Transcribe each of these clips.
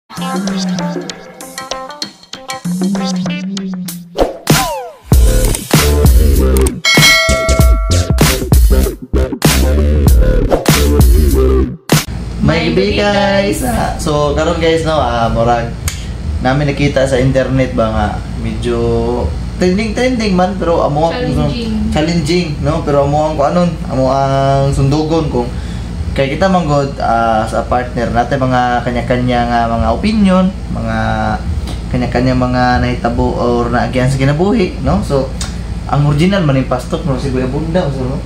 May gabi guys. So karon guys no, murag namin nakita sa internet ba nga medyo trending man pero amo challenging no, pero amo ang kuanon, amo ang sundugon kung kay kita manggod sa partner natin mga kanya-kanya nga mga opinion, mga kanya-kanya mga nahitabo or naagyan sa kinabuhi no. So ang original man yung pastok no, si Buya Bunda so no.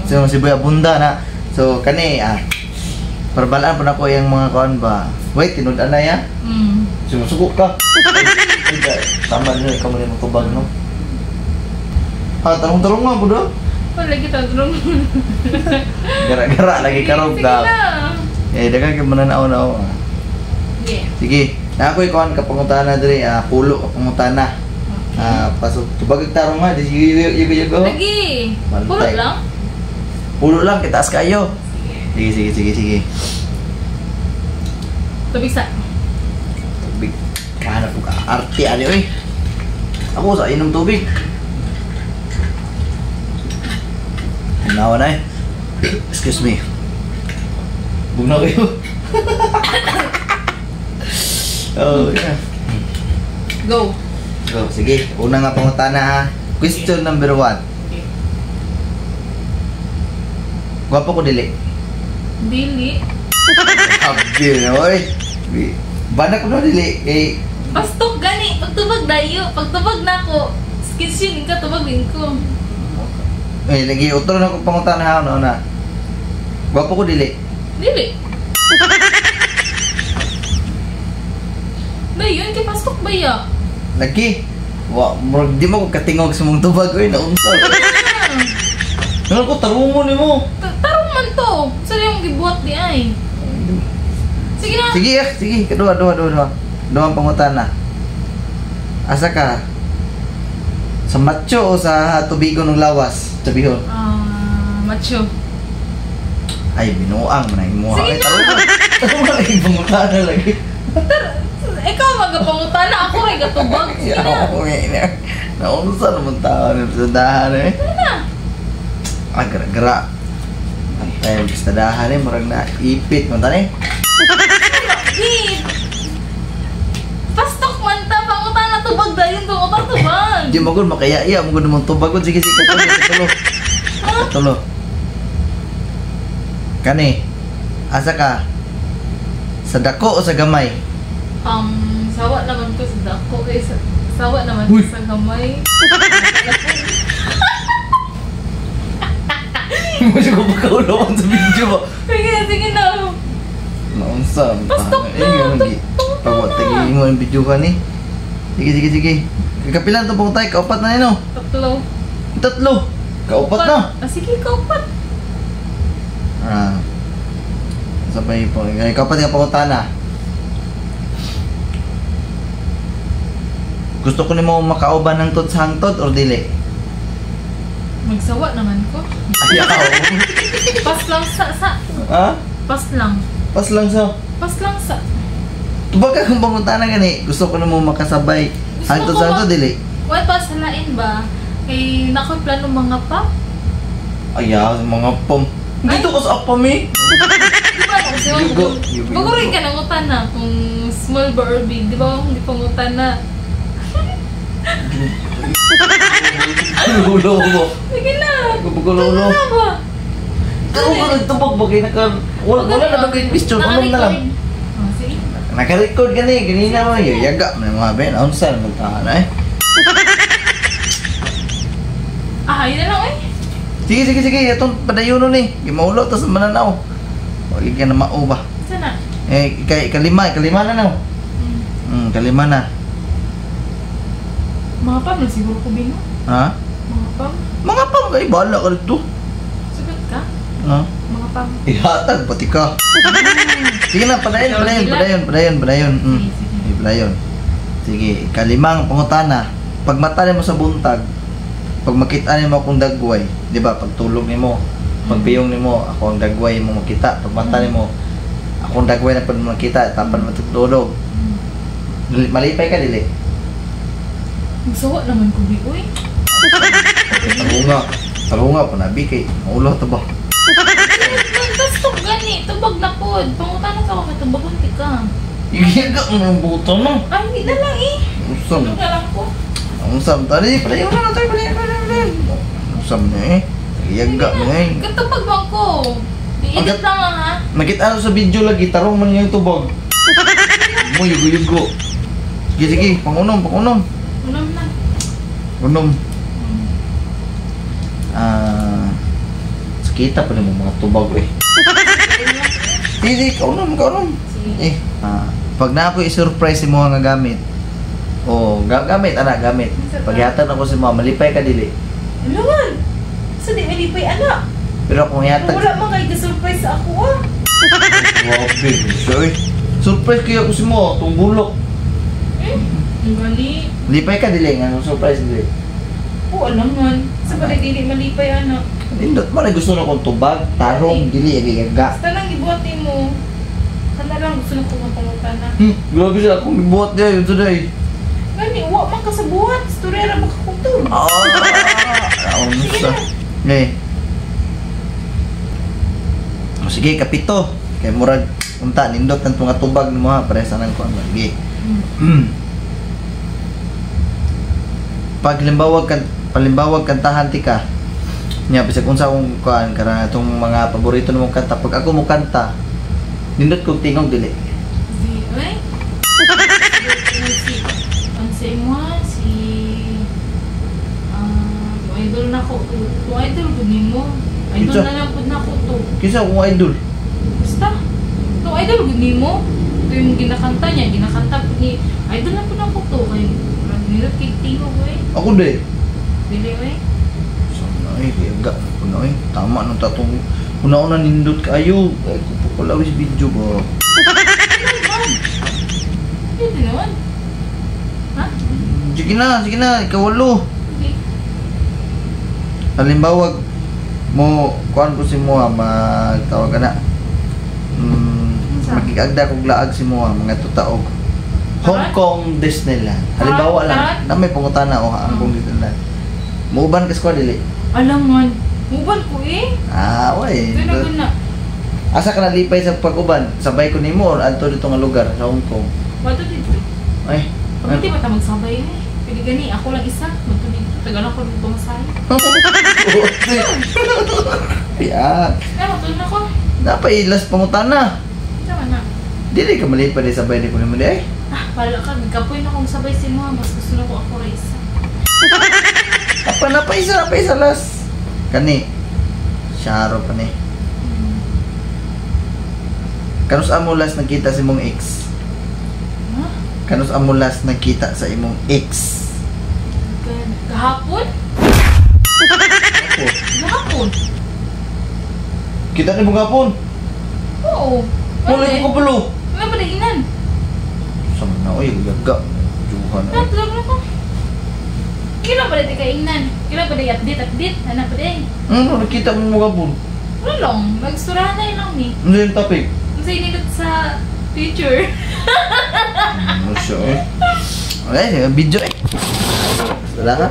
So si Buya Bunda na. So kani parbalaan po na ko yung mga kawan ba. Wait, tinudan na yan? Sumusuko ka. Tama din, ikaw mo rin matubag, no? Tarong-tarong nga, budo? Lagi tarong. Gara-gara, lagi karog daw. Dagan kayo mananaw-naw. Sige, na ako ikaw ka pangutana diri, pulo ka pangutana. Pasok, tubag tarong nga, di sige. Lagi, pulo lang? Pulo lang, kitaas kayo. Sige. Tubig sa? Tubig. Kahanap ko ka. Arte, ali, oy. Ako sa inom tubig. Nawa na eh. Excuse me. Bugnaw kayo. Oh, yeah. Go. Sige. Una nga pangutana ha. Question number 1. Gwapo ko dili? Dili. Abdi na, oy. Banak ko na dili. Pastok gani. Pagtubag dayo. Pagtubag na ako. Skissin ka, tubagin ko. Lagi utro na ko pangutana ha. Ano na? Gwapo ko dili? Dili. Dayon, kay pastok ba ya? Lagi. Di mo ko katingog sa mong tubag. Oy, naunsa. Ano ko, tarong mo ni mo. Tarong man to. Saan yung gibuhat di ay? Sige na. Sige. Kedua. Duang pangutan na. Asa ka? Sa macho o sa tubigo ng lawas? Sabihon. Macho. Ay, binuang mo na yung mga. Sige na. Tarong mo lagi pangutan na lagi. Ikaw magapangutan na. Ako rin gatubag. Sige na. Naunsa naman tao na sa dahan eh. Sige na. Gara-gara. Ay, basta dahan eh. Marang na ipit mo tani. Pastok man ta. Pangutan na tubag dayon. Pangutan tubag. Di mo gud makaya-iya. Mo gud mong tubag. Sige, katulo. Kani, asa ka? Sa dako o sa gamay? Sawa naman ko sa dako. Sawa naman ko sa gamay. Mo siya ko pagkaulawan sa video mo. Sige na. Naunsa. Pastok na. Pagwatagin mo yung video ka ni. Sige. Kapilan ito pong tayo. Kaupat na nino. Tatlo. Kaupat na. Sige, kaupat. Sabay po. Kaupat nga pangutana. Gusto ko ni mo makauban ng tod sa hangtod or dili? Magsawa naman ko. Ayaw. Pas lang sa. Ha? Pas lang. Pas lang sa. Tubag ka kung pangutana gani. Gusto ko na mo makasabay. Hangtod sa hangtod dili? Why pa salain ba? Kay nakoy plano mga pa? Ayaw, mga pom. Dito ko sa apam eh. Di ba ako siya? You go. Bagurin ka ng utana kung small ba or big. Di ba ako hindi pang utana? Gulo mo. Sige na. Gulo. Ano na ba? Ano ka nagtubag ba kayo wala na mag-question. Ano na lang? Sige. Naka-record ka na eh. Ganina mo. Yaga mo yung mga ben. Ano saan magtahan na eh. Yun na lang eh. Sige. Itong padayuno ni. Gimaulo. Tapos mananaw. Huwag ka na mao ba? Sana? Kalima na na. Kalima na. Mga pam na siguro ko bino. Ha? Mga pam kayo. Bahala ka dito. Sugat ka? Ha? Mga pam. Ihatag, pati ka. Sige na, padayon. Padayon. Sige, kalimang pangutana. Pag mata mo sa buntag, pag makita mo akong dagway, di ba? Pag tulog mo, pag piyong mo, ako ang dagway mo makita. Pag mata mo, Akong dagway na pud mo kita, tapan mo tutulog. Malipay ka dili. Magsawa naman ko, Uy. Tarunga pa nabi kay maulo to ba? Tapos ito gani, tubag na po. Pangutanong ka ka, tubagon ka. Igiga ang buto no. Ay, hindi na lang eh. Usam. Tulog na lang po. Usam tadi, palayo na tayo, palayo. Usam na eh. Iyaga mo eh. Katubag mo ko. Iinit lang ha. Nakita sa video lagi, tarong man yung tubag. Mo yugo-yugo. Sige, pangunom. Unom na. Unom. Sakita pa naman mga tubag eh. Sige, kaunom. Sige. Pag na ako i-surprise si mo nga gamit. Gamit. Paghatag ako si mo, malipay ka dili. Ano man? So di malipay anak. Pero kung yatag... Wala man kayo surprise sa ako ah. Wabe, sorry. Surprise kaya ako si mo, itong bulok. Gali. Lipay ka dili, nga surprise dili. Oo, alam man. Sa pala dili malipay anak. Nindot mo na gusto na kong tubag, tarong, dili, agayaga. Basta lang ibuhatin mo. Kana lang gusto na ko mapangutan na. Grabe siya, kung ibuhat niya yun today. Gani, uwa man ka sa buhat. Storera ba ka kutog? Sige, kapito. Kay murag, unta, nindot ng tunga tubag mo ha, paresa ng kuwan. Sige. Palimbawag kantahan ti ka. Nya bisag unsa akong kuan karang atong mga paborito nimong kanta. Pag ako mo kanta, nindot kog tingog dili. Di, ay? Si idol na ko. Kung idol ko mo. Idol Ito? na lang po na ko to. Kisa akong idol. Basta. Kung idol ko mo. Ito yung ginakanta niya. Ginakanta po ni idol na po na ko to. Kaya nilot kay Tino ko eh. Ako de. Dili eh. Sana eh, kaya puno eh. Tama nung tatong una-una nindot kayo. Ay, kupapalawis video ba? Hindi naman. Ha? Sige na, ikawalo. Hindi. Halimbawa, mo, kuhan ko si Moa, magtawag ka na. Magigagda kong laag si Moa, mga tutaog. Hong Kong Disneyland. Halimbawa lang, na may pangutana o Hong Kong Disneyland. Muuban ka squad, dili? Alam man. Muban ko eh. Way. Gana. Asa ka nalipay sa pag-uban? Sabay ko ni mo, or adto dito nga lugar sa Hong Kong? Wato dito. Ay. Pagkati ba ta magsabay eh? Pwede gani, ako lang isa. Wato dito. Tagal ako dito masaya. Yan. Pero doon ako. Napailas pangutana. Tama na. Dili ka malipay di sabay di ko ni mo di ay. Wala ka. Nagkapoy na akong sabay si Moa. Mas gusto na ko ako isa. Apa na pa isa las. Kani. Syaro pa ni. Kanus amulas nakita si mong ex. Ha? Kanus amulas nakita sa imong ex. Kahapon? Kahapon? Kita ni mong hapon. Oo. Wala ko kabalo. Wala ba inan? Sama na oy, gaga. Juhan. Natulog na ko. Kailan ba dito kainan? Kailan ba dito update? Ano ba dito? Nakita mo mong hapon. Wala lang. Magsurahan na lang ni. Ano yung topic? Kasi inilot sa future. Ano siya eh? Okay, video eh. Wala ka?